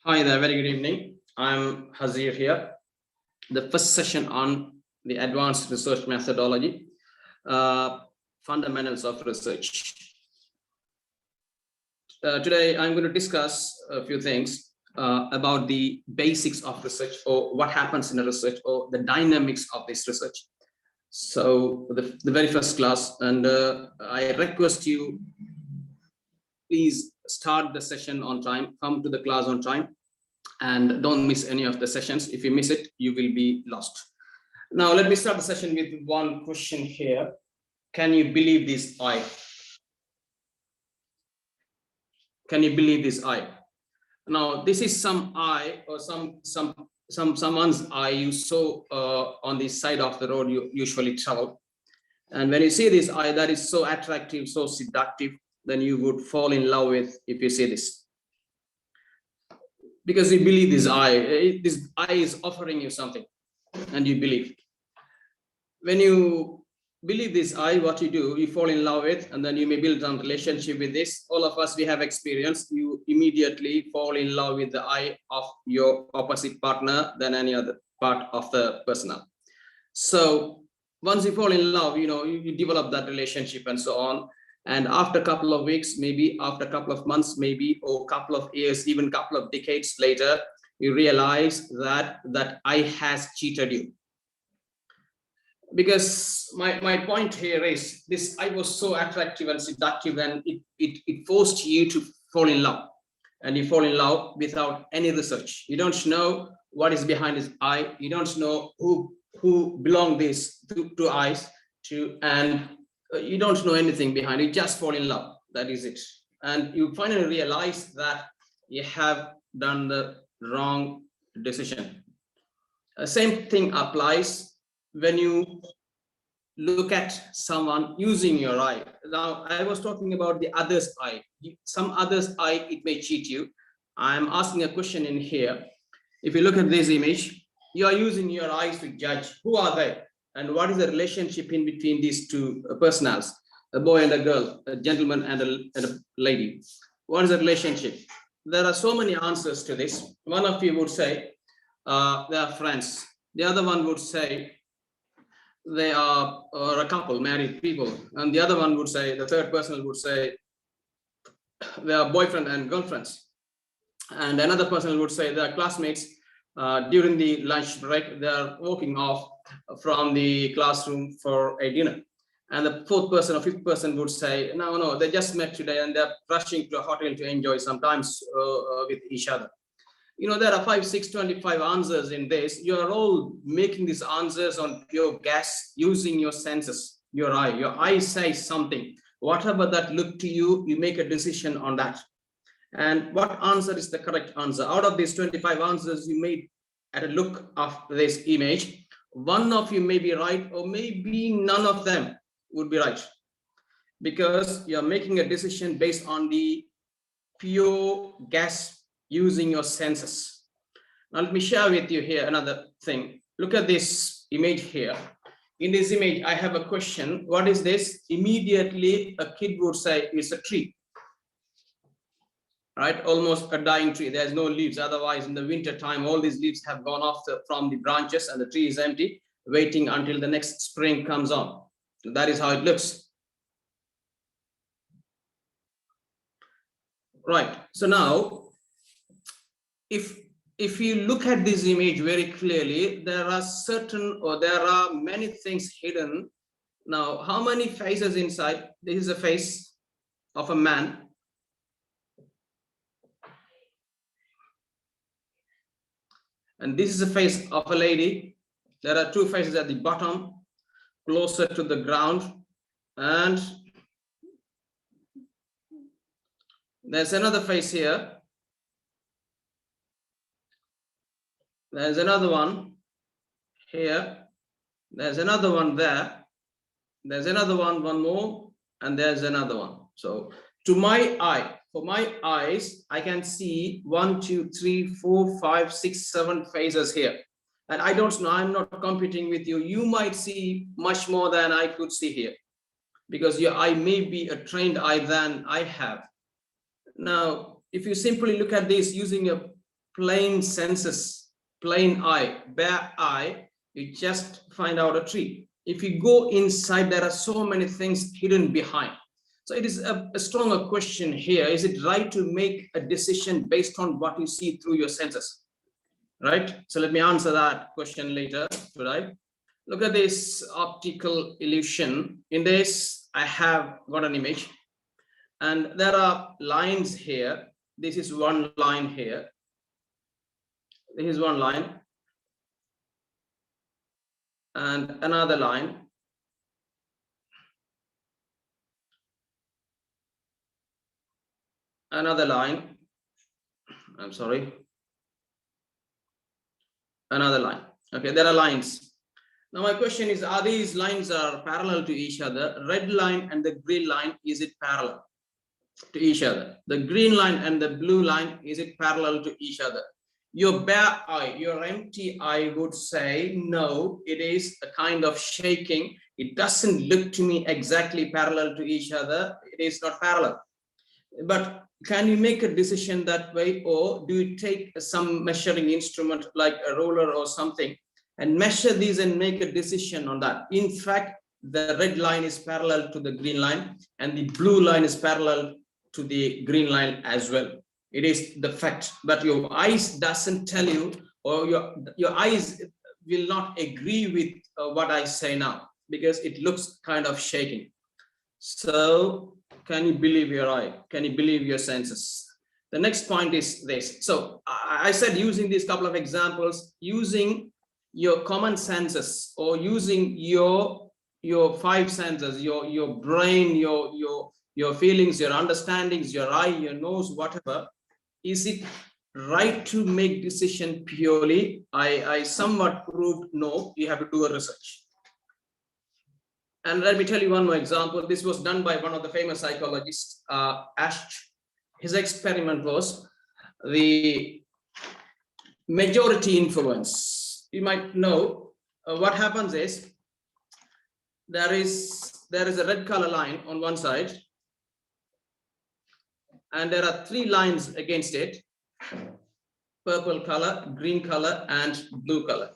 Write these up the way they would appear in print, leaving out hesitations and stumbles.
Hi there, very good evening. I'm Hazir here. The first session on the advanced research methodology, fundamentals of research. Today, I'm going to discuss a few things about the basics of research, or what happens in a research, or the dynamics of this research. So the very first class, and I request you, please start the session on time, come to the class on time, and don't miss any of the sessions. If you miss it, you will be lost. Now, let me start the session with one question here. Can you believe this eye? Can you believe this eye? Now, this is some eye, or someone's eye you saw on the side of the road you usually travel. And when you see this eye that is so attractive, so seductive, then you would fall in love with if you see this. Because you believe this eye is offering you something, and you believe. When you believe this eye, what you do, you fall in love with, and then you may build a relationship with this. All of us, we have experience. You immediately fall in love with the eye of your opposite partner than any other part of the personnel. So once you fall in love, you develop that relationship and so on. And after a couple of weeks, maybe after a couple of months, maybe, or a couple of years, even a couple of decades later, you realize that that eye has cheated you. Because my point here is, this eye was so attractive and seductive, and it forced you to fall in love. And you fall in love without any research. You don't know what is behind his eye. You don't know who belong these two eyes to, and you don't know anything behind it. You just fall in love. That is it. And you finally realize that you have done the wrong decision. Same thing applies when you look at someone using your eye. Now, I was talking about the other's eye. Some other's eye, it may cheat you. I'm asking a question in here. If you look at this image, you are using your eyes to judge who are they, and what is the relationship in between these two personals, a boy and a girl, a gentleman and a lady. What is the relationship? There are so many answers to this. One of you would say they are friends. The other one would say they are a couple, married people. And the other one would say, the third person would say they are boyfriend and girlfriends. And another person would say they are classmates. During the lunch break, they are walking off from the classroom for a dinner. And the fourth person or fifth person would say, no, they just met today and they're rushing to a hotel to enjoy some time with each other. There are 5, 6, 25 answers in this. You are all making these answers on pure guess, using your senses, your eye. Your eye says something. Whatever that look to you, you make a decision on that. And what answer is the correct answer? Out of these 25 answers you made at a look of this image, one of you may be right, or maybe none of them would be right, because you're making a decision based on the pure guess, using your senses. Now, let me share with you here another thing. Look at this image here. In this image, I have a question. What is this? Immediately, a kid would say it's a tree. Right? Almost a dying tree. There's no leaves. Otherwise, in the winter time, all these leaves have gone off from the branches, and the tree is empty, waiting until the next spring comes on. So that is how it looks. Right. So now, if you look at this image very clearly, there are many things hidden. Now, how many faces inside? This is a face of a man. And this is a face of a lady. There are two faces at the bottom, closer to the ground. And there's another face here. There's another one here. There's another one there. There's another one more, and there's another one. So to my eye, for my eyes, I can see 1, 2, 3, 4, 5, 6, 7 faces here. And I don't know, I'm not competing with you. You might see much more than I could see here, because your eye may be a trained eye than I have. Now, if you simply look at this using a plain senses, plain eye, bare eye, you just find out a tree. If you go inside, there are so many things hidden behind. So it is a stronger question here. Is it right to make a decision based on what you see through your senses? Right? So let me answer that question later today. Look at this optical illusion. In this, I have got an image, and there are lines here. This is one line here. This is one line, and another line, another line. I'm sorry, another line. Okay, there are lines. Now my question is, are these lines are parallel to each other? Red line and the green line, is it parallel to each other? The green line and the blue line, is it parallel to each other? Your bare eye, your empty eye would say, no, it is a kind of shaking. It doesn't look to me exactly parallel to each other. It is not parallel. But can you make a decision that way, or do you take some measuring instrument like a ruler or something and measure these and make a decision on that? In fact, the red line is parallel to the green line, and the blue line is parallel to the green line as well. It is the fact, but your eyes doesn't tell you, or your eyes will not agree with what I say now, because it looks kind of shaking. So can you believe your eye? Can you believe your senses? The next point is this. So I said, using these couple of examples, using your common senses, or using your five senses, your brain, your feelings, your understandings, your eye, your nose, whatever, is it right to make decision purely? I somewhat proved no, you have to do a research. And let me tell you one more example. This was done by one of the famous psychologists, Ash. His experiment was the majority influence. You might know what happens is there is a red color line on one side, and there are three lines against it: purple color, green color, and blue color.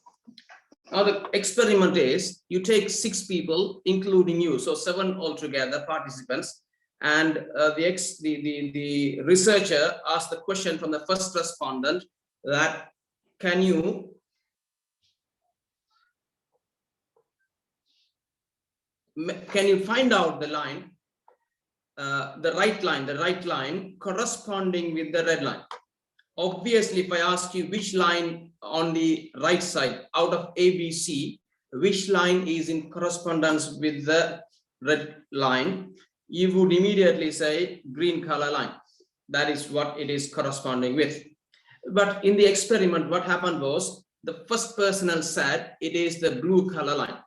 Now the experiment is, you take 6 people, including you, so 7 altogether participants, and the researcher asked the question from the first respondent that, can you find out the line, the right line corresponding with the red line? Obviously, if I ask you which line on the right side out of ABC, which line is in correspondence with the red line, you would immediately say green color line. That is what it is corresponding with. But in the experiment, what happened was, the first person said it is the blue color line.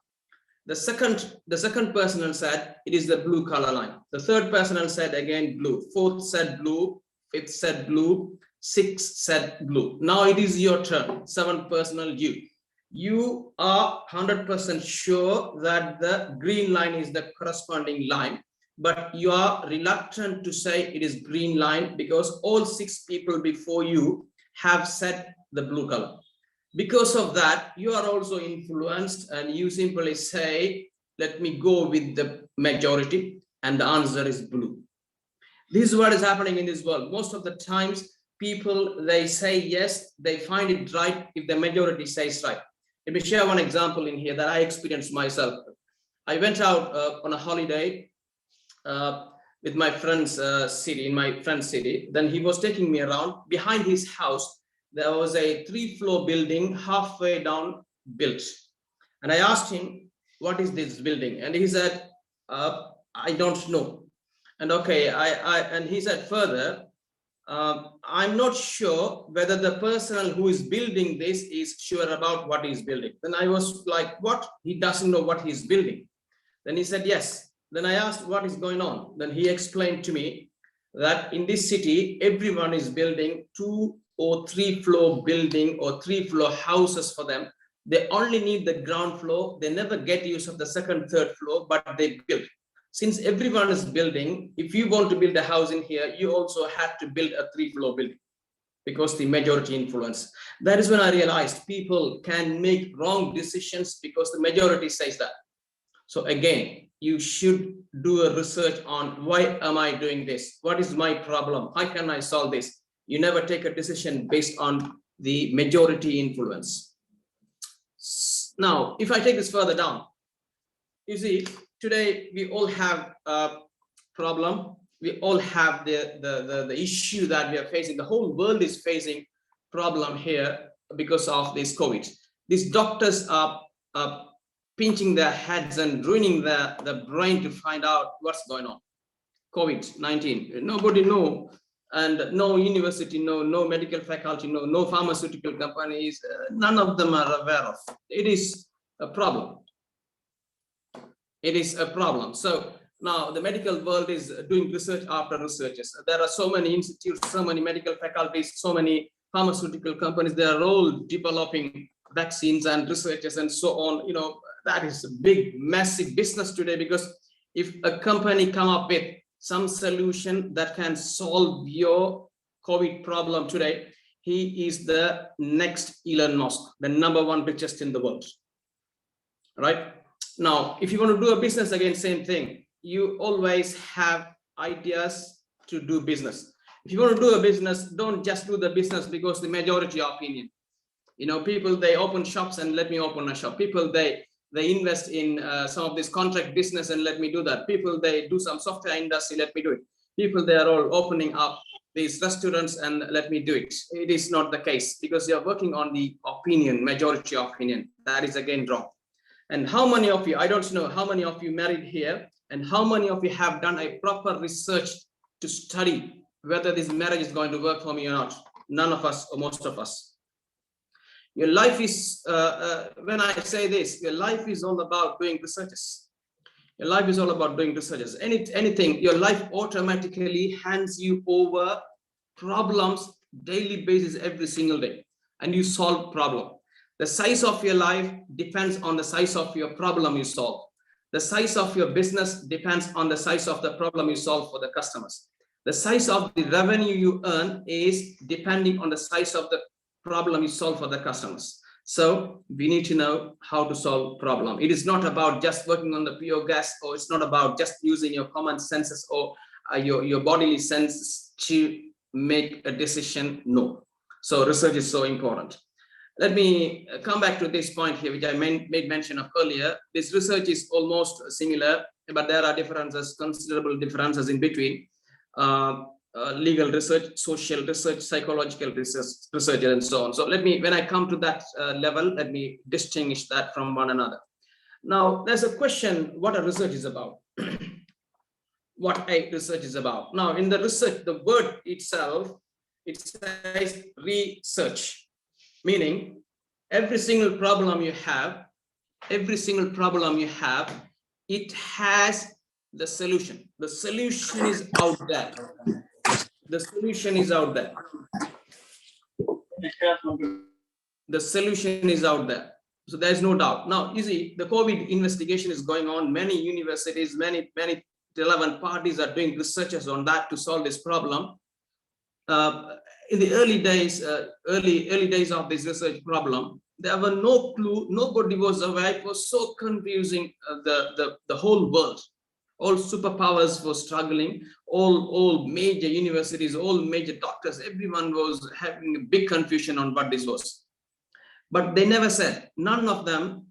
The second person said it is the blue color line. The third person said again blue. Fourth said blue. Fifth said blue. 6 said blue. Now it is your turn. 7 personal you. You are 100% sure that the green line is the corresponding line, but you are reluctant to say it is green line because all 6 people before you have said the blue color. Because of that, you are also influenced, and you simply say, let me go with the majority, and the answer is blue. This is what is happening in this world. Most of the times, people, they say yes, they find it right if the majority says right. Let me share one example in here that I experienced myself. I went out on a holiday with my friend's city, in my friend's city. Then he was taking me around. Behind his house, there was a 3-floor building halfway down built. And I asked him, what is this building? And he said, I don't know. And okay, and he said further, I'm not sure whether the person who is building this is sure about what he's building. Then I was like, what? He doesn't know what he's building. Then he said, yes. Then I asked, what is going on? Then he explained to me that in this city, everyone is building 2 or 3 floor building or 3-floor houses for them. They only need the ground floor. They never get use of the 2nd, 3rd floor, but they build. Since everyone is building, if you want to build a house in here, you also have to build a 3-floor building. because the majority influence. That is when I realized people can make wrong decisions because the majority says that. So again, you should do a research on why am I doing this? What is my problem? How can I solve this? You never take a decision based on the majority influence. Now, if I take this further down, you see, today we all have a problem. We all have the issue that we are facing. The whole world is facing problem here because of this COVID. These doctors are pinching their heads and ruining the brain to find out what's going on. COVID-19, nobody know, and no university, no medical faculty, no pharmaceutical companies, none of them are aware of. It is a problem. It is a problem. So now the medical world is doing research after researches. There are so many institutes, so many medical faculties, so many pharmaceutical companies. They are all developing vaccines and researches and so on. You know, that is a big, massive business today, because if a company come up with some solution that can solve your COVID problem today, he is the next Elon Musk, the #1 richest in the world, right? Now, if you want to do a business, again, same thing. You always have ideas to do business. If you want to do a business, don't just do the business because the majority opinion. You know, people, they open shops and let me open a shop. People, they invest in some of this contract business and let me do that. People, they do some software industry, let me do it. People, they are all opening up these restaurants and let me do it. It is not the case, because you're working on the opinion, majority opinion. That is again wrong. And how many of you, I don't know how many of you married here, and how many of you have done a proper research to study whether this marriage is going to work for me or not? None of us, or most of us. Your life is, when I say this, your life is all about doing researches. Your life is all about doing researches. Anything, your life automatically hands you over problems daily basis every single day, and you solve problem. The size of your life depends on the size of your problem you solve. The size of your business depends on the size of the problem you solve for the customers. The size of the revenue you earn is depending on the size of the problem you solve for the customers. So we need to know how to solve problem. It is not about just working on the pure gas, or it's not about just using your common senses or your bodily senses to make a decision. No. So research is so important. Let me come back to this point here, which I made mention of earlier. This research is almost similar, but there are differences, considerable differences in between. Legal research, social research, psychological research, and so on. So let me, when I come to that level, let me distinguish that from one another. Now, there's a question what a research is about. What a research is about. Now, in the research, the word itself, it says research, meaning every single problem you have, it has the solution. The solution is out there. The solution is out there. The solution is out there. So there's no doubt. Now, you see, the COVID investigation is going on. Many universities, many relevant parties are doing researches on that to solve this problem. In the early days of this research problem, there were no clue. Nobody was aware. It was so confusing. The whole world. All superpowers were struggling, all major universities, all major doctors, everyone was having a big confusion on what this was. But they never said, none of them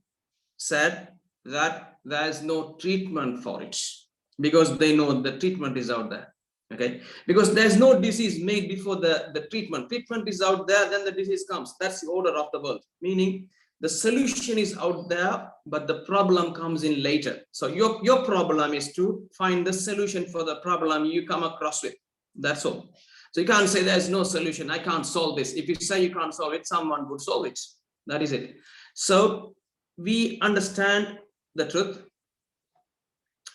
said that there is no treatment for it, because they know the treatment is out there. Okay, because there's no disease made before the treatment. Treatment is out there, then the disease comes. That's the order of the world, meaning the solution is out there, but the problem comes in later. So your problem is to find the solution for the problem you come across with. That's all. So you can't say there's no solution. I can't solve this. If you say you can't solve it, someone would solve it. That is it. So we understand the truth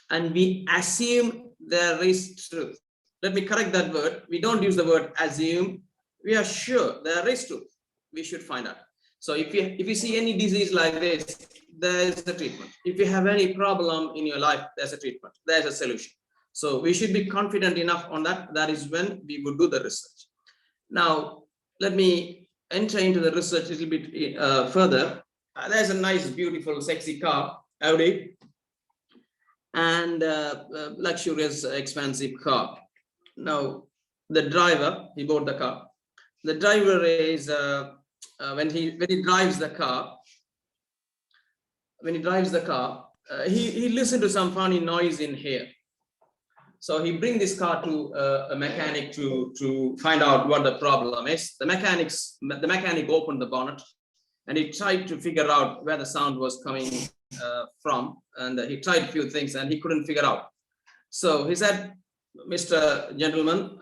and we assume there is truth. Let me correct that word. We don't use the word assume. We are sure there is truth. We should find out. So if you see any disease like this, there is a treatment. If you have any problem in your life, there's a treatment, there's a solution. So we should be confident enough on that. That is when we would do the research. Now, let me enter into the research a little bit further. There's a nice, beautiful, sexy car, Audi, and luxurious, expensive car. Now, the driver, he bought the car. The driver is when he drives the car. When he drives the car, he listened to some funny noise in here. So he bring this car to a mechanic to find out what the problem is. The mechanic opened the bonnet and he tried to figure out where the sound was coming from. And he tried a few things and he couldn't figure out. So he said, Mr. Gentleman,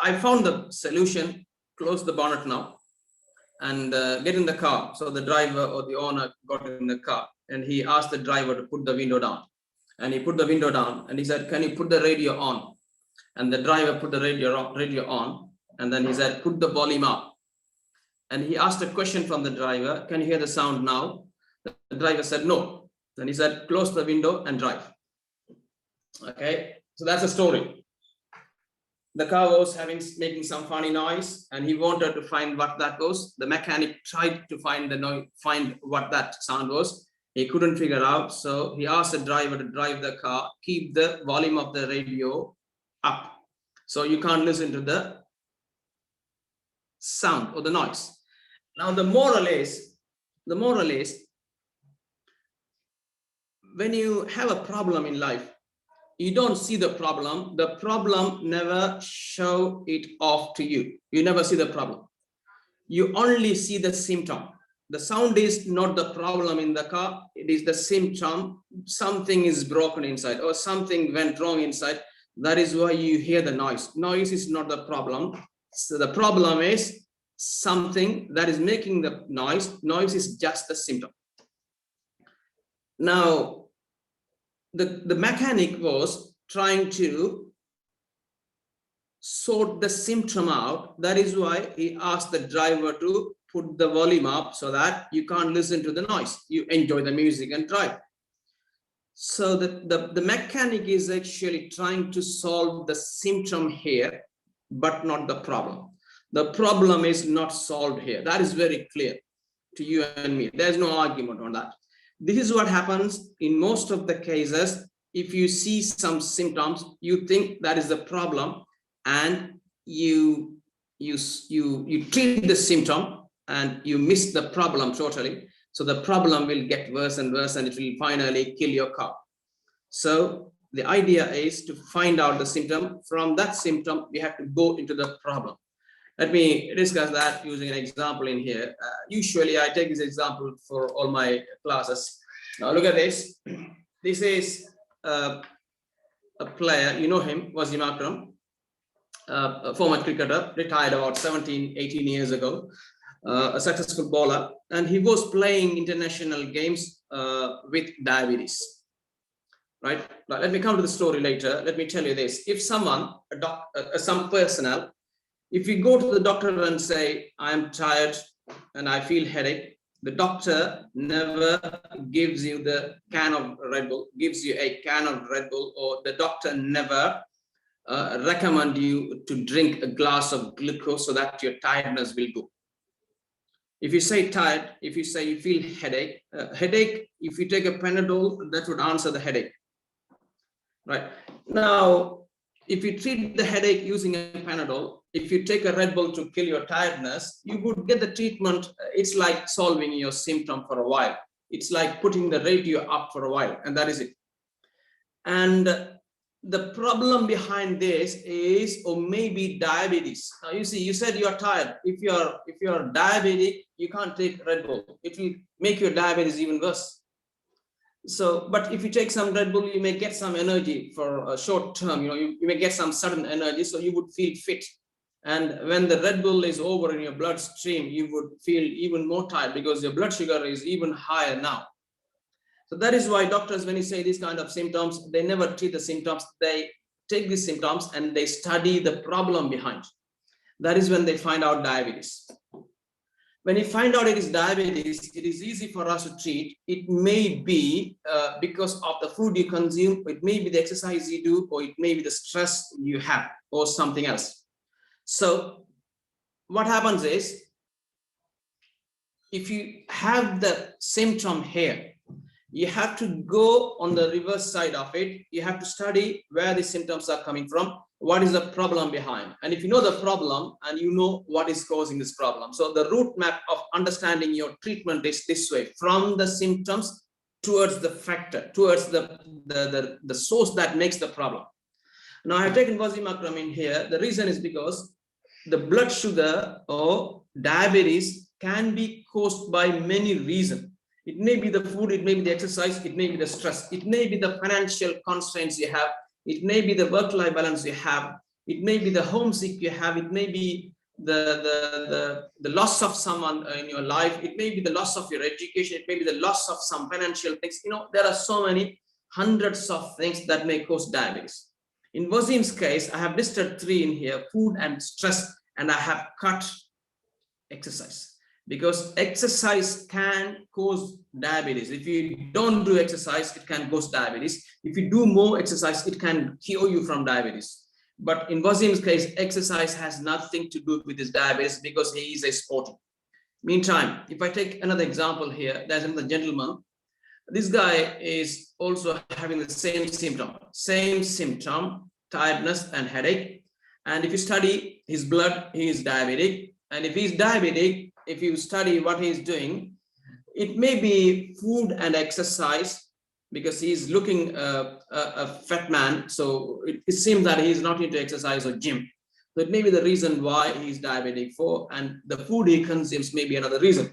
I found the solution. Close the bonnet now and get in the car. So the driver or the owner got in the car and he asked the driver to put the window down. And he put the window down and he said, can you put the radio on? And the driver put the radio on. And then he said, put the volume up. And he asked a question from the driver, can you hear the sound now? The driver said, no. Then he said, close the window and drive. Okay, so that's a story. The car was making some funny noise and he wanted to find what that was. The mechanic tried to find what that sound was. He couldn't figure out. So he asked the driver to drive the car, keep the volume of the radio up. So you can't listen to the sound or the noise. Now the moral is, when you have a problem in life, you don't see the problem never show it off to you. You never see the problem. You only see the symptom. The sound is not the problem in the car. It is the symptom. Something is broken inside or something went wrong inside. That is why you hear the noise. Noise is not the problem. So the problem is something that is making the noise. Noise is just the symptom. Now, the mechanic was trying to sort the symptom out. That is why he asked the driver to put the volume up so that you can't listen to the noise. You enjoy the music and drive. So the mechanic is actually trying to solve the symptom here, but not the problem. The problem is not solved here. That is very clear to you and me. There's no argument on that. This is what happens in most of the cases. If you see some symptoms, you think that is the problem, and you treat the symptom and you miss the problem totally. So the problem will get worse and worse, and it will finally kill your car. So the idea is to find out the symptom. From that symptom, we have to go into the problem. Let me discuss that using an example in here. Usually I take this example for all my classes. Now look at this. This is a player, you know him, Wasim Akram, a former cricketer, retired about 17, 18 years ago, a successful bowler. And he was playing international games with diabetes, right? But let me come to the story later. Let me tell you this. If someone, some personnel, if you go to the doctor and say, I'm tired and I feel headache, the doctor never gives you the can of Red Bull, gives you a can of Red Bull, or the doctor never recommend you to drink a glass of glucose so that your tiredness will go. If you say tired, if you say you feel headache, if you take a Panadol, that would answer the headache, right? Now, if you treat the headache using a Panadol, if you take a Red Bull to kill your tiredness, you would get the treatment. It's like solving your symptom for a while. It's like putting the radio up for a while, and that is it. And the problem behind this is, or maybe diabetes. Now you see, you said you are tired. If you're diabetic, you can't take Red Bull. It will make your diabetes even worse. So, but if you take some Red Bull, you may get some energy for a short term. You may get some sudden energy, so you would feel fit. And when the Red Bull is over in your bloodstream, you would feel even more tired because your blood sugar is even higher now. So that is why doctors, when you say these kind of symptoms, they never treat the symptoms. They take these symptoms and they study the problem behind. That is when they find out diabetes. When you find out it is diabetes, it is easy for us to treat. It may be because of the food you consume, it may be the exercise you do, or it may be the stress you have, or something else. So what happens is, if you have the symptom here, you have to go on the reverse side of it. You have to study where the symptoms are coming from, what is the problem behind. And if you know the problem and you know what is causing this problem, so the route map of understanding your treatment is this way: from the symptoms towards the factor, towards the source that makes the problem. Now I have taken vasimacram here. The reason is because the blood sugar or diabetes can be caused by many reasons. It may be the food, it may be the exercise, it may be the stress, it may be the financial constraints you have, it may be the work-life balance you have, it may be the homesick you have, it may be the loss of someone in your life, it may be the loss of your education, it may be the loss of some financial things. You know, there are so many hundreds of things that may cause diabetes. In Wasim's case, I have listed 3 in here: food and stress, and I have cut exercise, because exercise can cause diabetes. If you don't do exercise, it can cause diabetes. If you do more exercise, it can cure you from diabetes. But in Wasim's case, exercise has nothing to do with his diabetes, because he is a sporty. Meantime, if I take another example here, there's another gentleman. This guy is also having the same symptom, tiredness and headache. And if you study his blood, he is diabetic. And if he's diabetic, if you study what he's doing, it may be food and exercise, because he's looking a fat man. So it seems that he's not into exercise or gym. So it may be the reason why he's diabetic for, and the food he consumes may be another reason.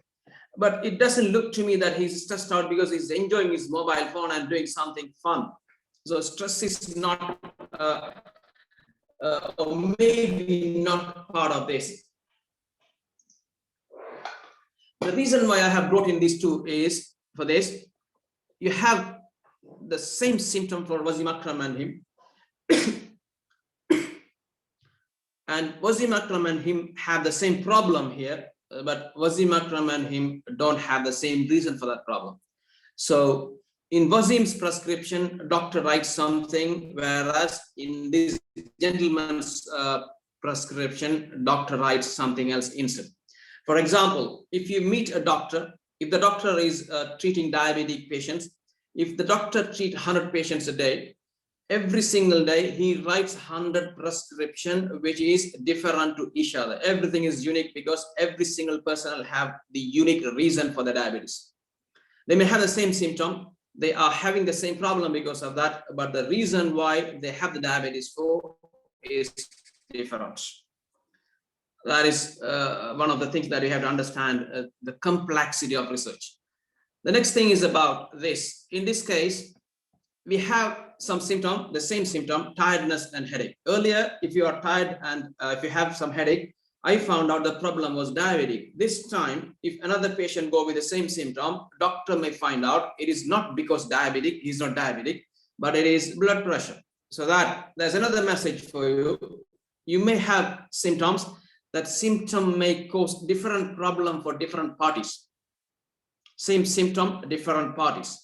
But it doesn't look to me that he's stressed out because he's enjoying his mobile phone and doing something fun. So stress is not, or maybe not part of this. The reason why I have brought in these 2 is, for this, you have the same symptom for vasimacram and him. And vasimacram and him have the same problem here, but vasimacram and him don't have the same reason for that problem. So in Wasim's prescription, doctor writes something, whereas in this gentleman's prescription, doctor writes something else instead. For example, if you meet a doctor, if the doctor is treating diabetic patients, if the doctor treats 100 patients a day, every single day he writes 100 prescription, which is different to each other. Everything is unique, because every single person will have the unique reason for the diabetes. They may have the same symptom, they are having the same problem because of that, but the reason why they have the diabetes for is different. That is one of the things that you have to understand, the complexity of research. The next thing is about this. In this case, we have some symptom, the same symptom, tiredness and headache. Earlier, if you are tired and if you have some headache, I found out the problem was diabetic. This time, if another patient go with the same symptom, doctor may find out it is not because diabetic, he's not diabetic, but it is blood pressure. So that there's another message for you. You may have symptoms. That symptom may cause different problem for different parties. Same symptom, different parties.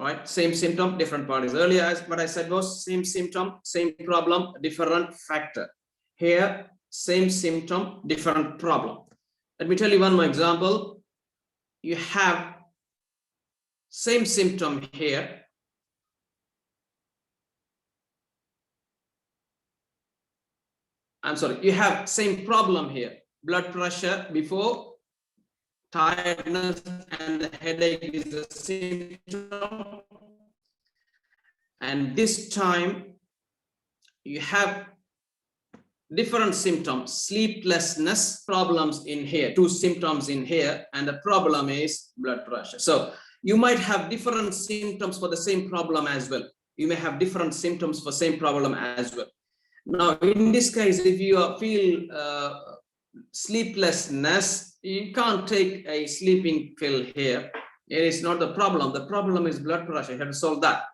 Right? Same symptom, different parties. Earlier, as what I said was same symptom, same problem, different factor. Here, same symptom, different problem. Let me tell you one more example. You have same symptom here. I'm sorry, you have same problem here. Blood pressure before, tiredness and the headache is the symptom. And this time you have different symptoms, sleeplessness, problems in here, 2 symptoms in here, and the problem is blood pressure. So you might have different symptoms for the same problem as well. You may have different symptoms for same problem as well. Now, in this case, if you feel sleeplessness, you can't take a sleeping pill here. It is not the problem. The problem is blood pressure. You have to solve that.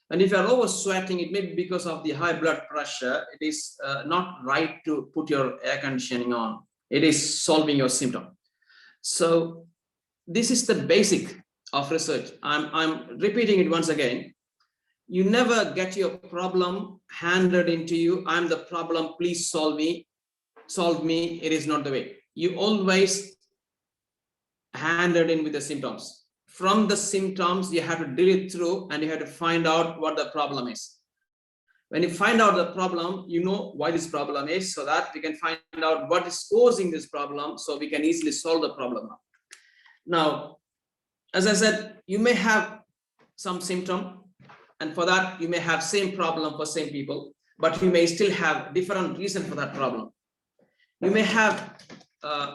And if you're over sweating, it may be because of the high blood pressure. It is not right to put your air conditioning on. It is solving your symptom. So this is the basic of research. I'm repeating it once again. You never get your problem handed into you. I'm the problem, please solve me. solve me, it is not the way. You always handle in with the symptoms. From the symptoms, you have to deal it through and you have to find out what the problem is. When you find out the problem, you know why this problem is, so that we can find out what is causing this problem, so we can easily solve the problem. Now, as I said, you may have some symptom, and for that you may have same problem for same people, but you may still have different reason for that problem. You may have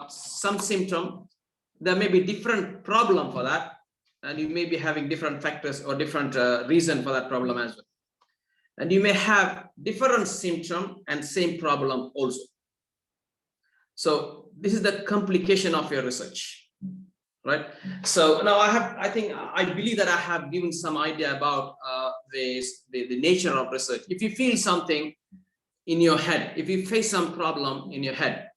some symptom, there may be different problem for that, and you may be having different factors or different reason for that problem as well. And you may have different symptom and same problem also. So this is the complication of your research, right? So now I believe that I have given some idea about the nature of research. If you feel something in your head, if you face some problem in your head,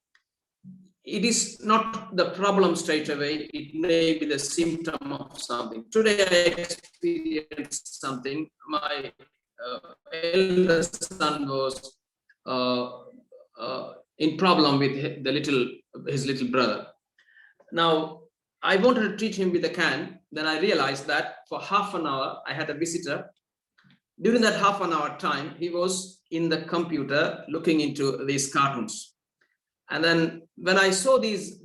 it is not the problem straight away, it may be the symptom of something. Today I experienced something. My eldest son was in problem with his little brother. Now I wanted to treat him with a can. Then I realized that for half an hour I had a visitor. During that half an hour time, he was in the computer looking into these cartoons. And then when I saw these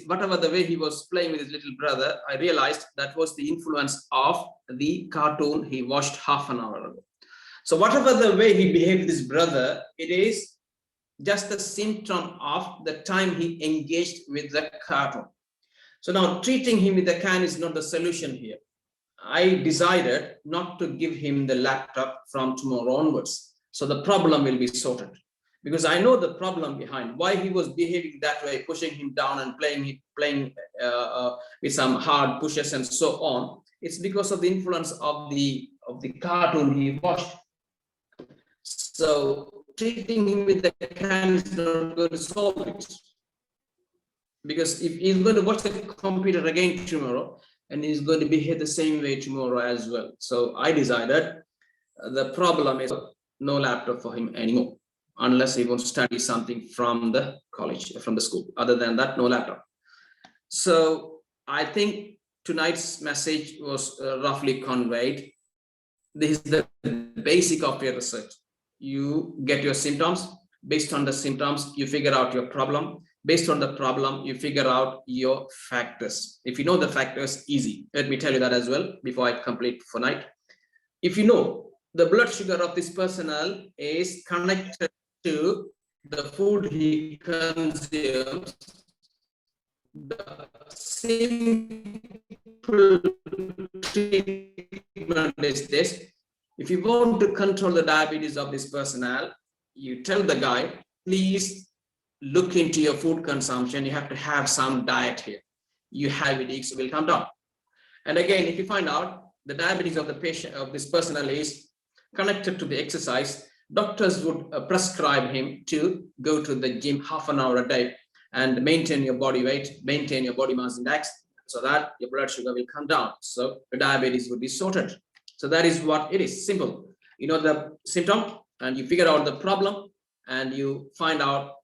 whatever the way he was playing with his little brother, I realized that was the influence of the cartoon he watched half an hour ago. So whatever the way he behaved with his brother, it is just a symptom of the time he engaged with the cartoon. So now treating him with the can is not the solution here. I decided not to give him the laptop from tomorrow onwards. So the problem will be sorted. Because I know the problem behind why he was behaving that way, pushing him down and playing with some hard pushes and so on. It's because of the influence of the cartoon he watched. So treating him with the can is not going to solve it. Because if he's going to watch the computer again tomorrow, and he's going to behave the same way tomorrow as well. So I decided the problem is no laptop for him anymore, unless he wants to study something from the college, from the school. Other than that, no laptop. So I think tonight's message was roughly conveyed. This is the basic of your research. You get your symptoms. Based on the symptoms, you figure out your problem. Based on the problem, you figure out your factors. If you know the factors, easy. Let me tell you that as well before I complete for night. If you know the blood sugar of this personnel is connected to the food he consumes, the simple treatment is this. If you want to control the diabetes of this personnel, you tell the guy, please look into your food consumption. You have to have some diet here. You have it, it will come down. And again, if you find out the diabetes of the patient, of this personnel is connected to the exercise, doctors would prescribe him to go to the gym half an hour a day and maintain your body weight, maintain your body mass index, so that your blood sugar will come down. So the diabetes would be sorted. So that is what it is, simple. You know the symptom and you figure out the problem and you find out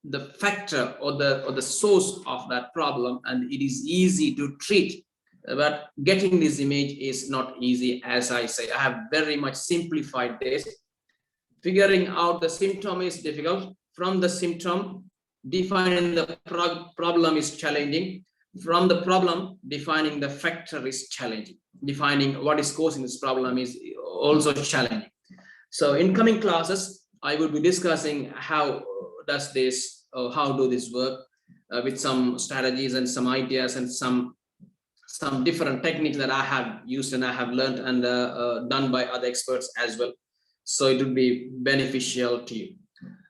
the factor or the source of that problem, and it is easy to treat. But getting this image is not easy. As I say, I have very much simplified this. Figuring out the symptom is difficult. From the symptom, defining the problem is challenging. From the problem, defining the factor is challenging. Defining what is causing this problem is also challenging. So in coming classes, I will be discussing how does this, how do this work with some strategies and some ideas and some different techniques that I have used and I have learned and done by other experts as well. So it would be beneficial to you.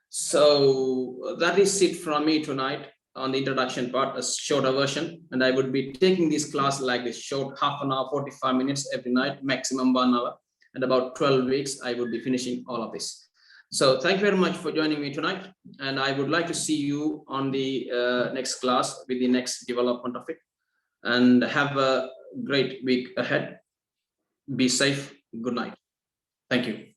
So that is it from me tonight on the introduction part, a shorter version. And I would be taking this class like this, short, half an hour, 45 minutes every night, maximum 1 hour. And about 12 weeks, I would be finishing all of this. So thank you very much for joining me tonight. And I would like to see you on the next class with the next development of it. And have a great week ahead. Be safe. Good night. Thank you.